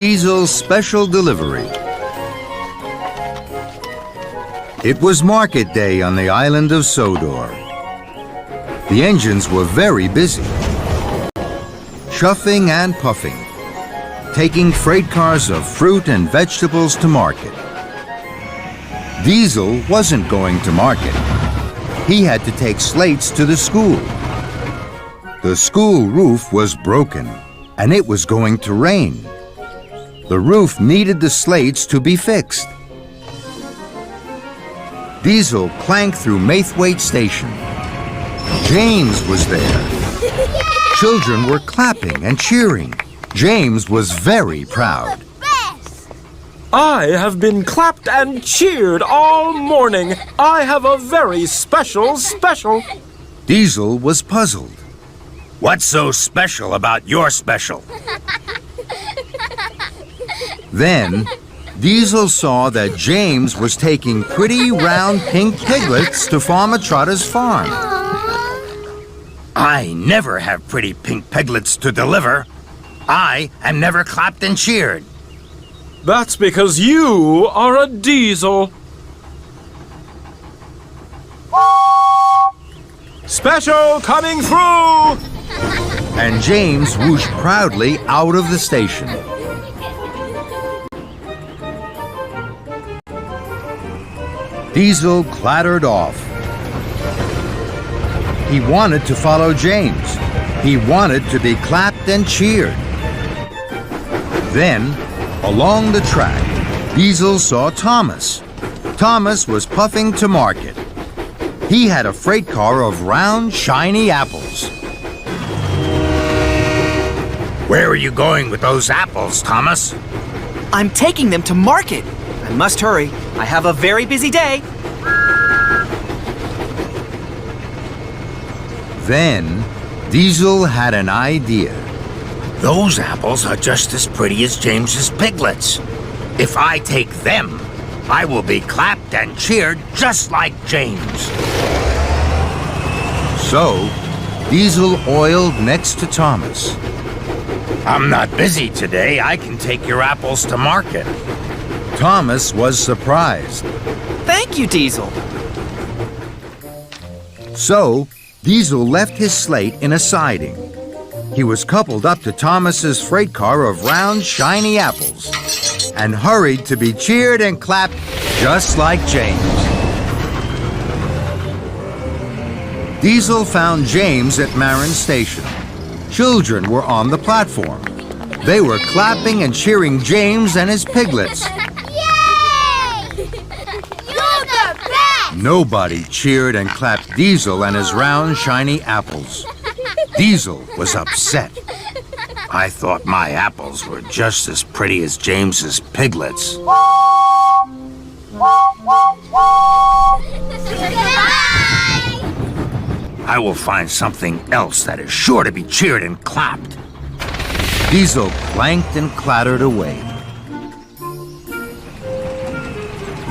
Diesel's special delivery. It was market day on the island of Sodor. The engines were very busy, chuffing and puffing, taking freight cars of fruit and vegetables to market. Diesel wasn't going to market. He had to take slates to the school. The school roof was broken, and it was going to rain. The roof needed the slates to be fixed. Diesel clanked through Maithwaite Station. James was there. Children were clapping and cheering. James was very proud. I have been clapped and cheered all morning. I have a very special. Diesel was puzzled. What's so special about your special? Then, Diesel saw that James was taking pretty round pink piglets to Farmer Trotter's farm. I never have pretty pink piglets to deliver. I am never clapped and cheered. That's because you are a Diesel. Special coming through! And James whooshed proudly out of the station. Diesel clattered off. He wanted to follow James. He wanted to be clapped and cheered. Then, along the track, Diesel saw Thomas. Thomas was puffing to market. He had a freight car of round, shiny apples. Where are you going with those apples, Thomas? I'm taking them to market. I must hurry. I have a very busy day. Then, Diesel had an idea. Those apples are just as pretty as James's piglets. If I take them, I will be clapped and cheered just like James. So, Diesel oiled next to Thomas. I'm not busy today. I can take your apples to market. Thomas was surprised. Thank you, Diesel. So, Diesel left his slate in a siding. He was coupled up to Thomas's freight car of round, shiny apples and hurried to be cheered and clapped just like James. Diesel found James at Marin Station. Children were on the platform. They were clapping and cheering James and his piglets. Yay! You're the best! Nobody cheered and clapped Diesel and his round, shiny apples. Diesel was upset. I thought my apples were just as pretty as James's piglets. I will find something else that is sure to be cheered and clapped. Diesel clanked and clattered away.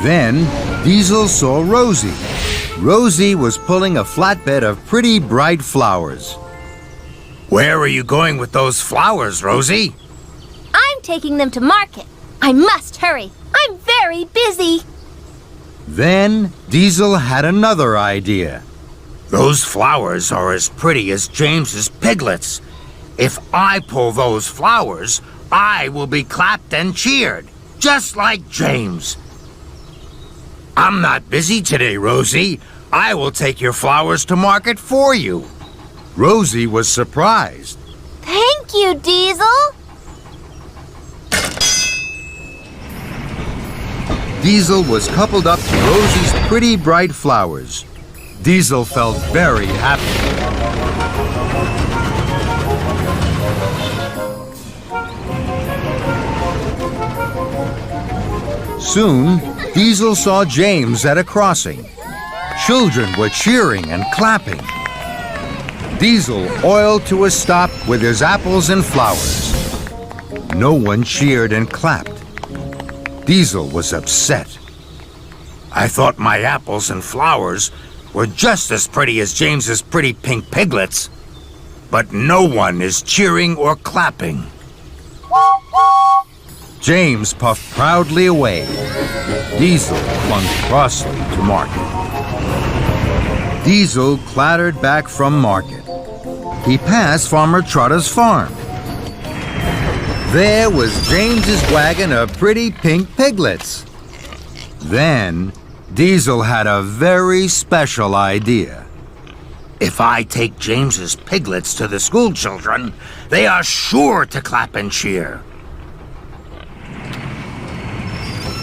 Then, Diesel saw Rosie. Rosie was pulling a flatbed of pretty bright flowers. Where are you going with those flowers, Rosie? I'm taking them to market. I must hurry. I'm very busy. Then, Diesel had another idea. Those flowers are as pretty as James's piglets. If I pull those flowers, I will be clapped and cheered, just like James. I'm not busy today, Rosie. I will take your flowers to market for you. Rosie was surprised. Thank you, Diesel. Diesel was coupled up to Rosie's pretty bright flowers. Diesel felt very happy. Soon, Diesel saw James at a crossing. Children were cheering and clapping. Diesel oiled to a stop with his apples and flowers. No one cheered and clapped. Diesel was upset. I thought my apples and flowers were just as pretty as James's pretty pink piglets. But no one is cheering or clapping. James puffed proudly away. Diesel clung crossly to Market. Diesel clattered back from Market. He passed Farmer Trotter's farm. There was James's wagon of pretty pink piglets. Then, Diesel had a very special idea. If I take James's piglets to the school children, they are sure to clap and cheer.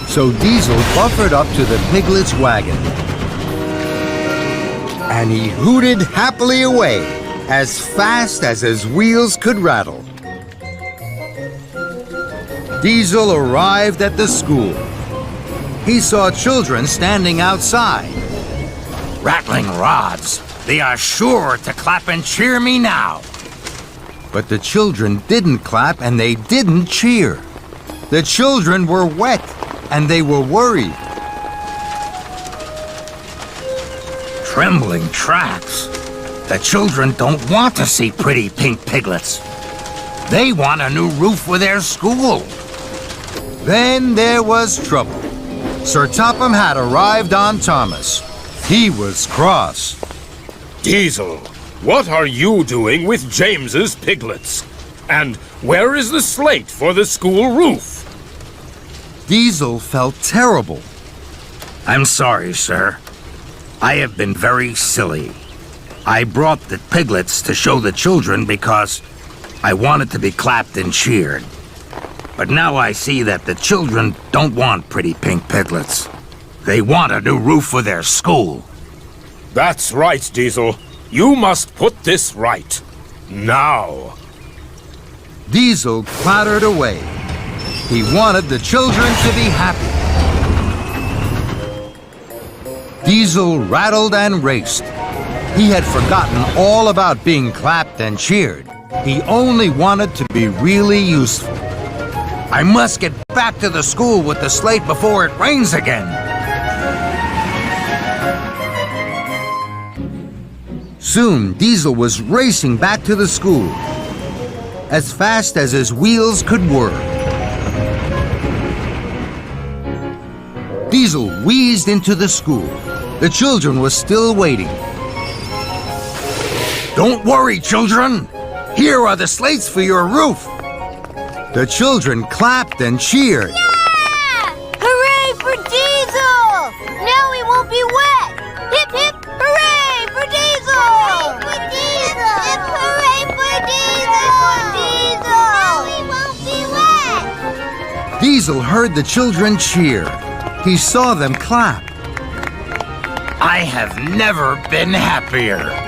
So Diesel buffered up to the piglet's wagon. And he hooted happily away, as fast as his wheels could rattle. Diesel arrived at the school. He saw children standing outside. Rattling rods. They are sure to clap and cheer me now. But the children didn't clap and they didn't cheer. The children were wet and they were worried. Trembling tracks. The children don't want to see pretty pink piglets. They want a new roof for their school. Then there was trouble. Sir Topham had arrived on Thomas. He was cross. Diesel, what are you doing with James's piglets? And where is the slate for the school roof? Diesel felt terrible. I'm sorry, sir. I have been very silly. I brought the piglets to show the children because I wanted to be clapped and cheered. But now I see that the children don't want pretty pink piglets. They want a new roof for their school. That's right, Diesel. You must put this right. Now. Diesel clattered away. He wanted the children to be happy. Diesel rattled and raced. He had forgotten all about being clapped and cheered. He only wanted to be really useful. I must get back to the school with the slate before it rains again. Soon, Diesel was racing back to the school, as fast as his wheels could whir. Diesel wheezed into the school. The children were still waiting. Don't worry, children. Here are the slates for your roof. The children clapped and cheered. Yeah! Hooray for Diesel! Now he won't be wet! Hip hip hooray for Diesel! Hooray for Diesel! Hip hooray for Diesel! Now he won't be wet! Diesel heard the children cheer. He saw them clap. I have never been happier.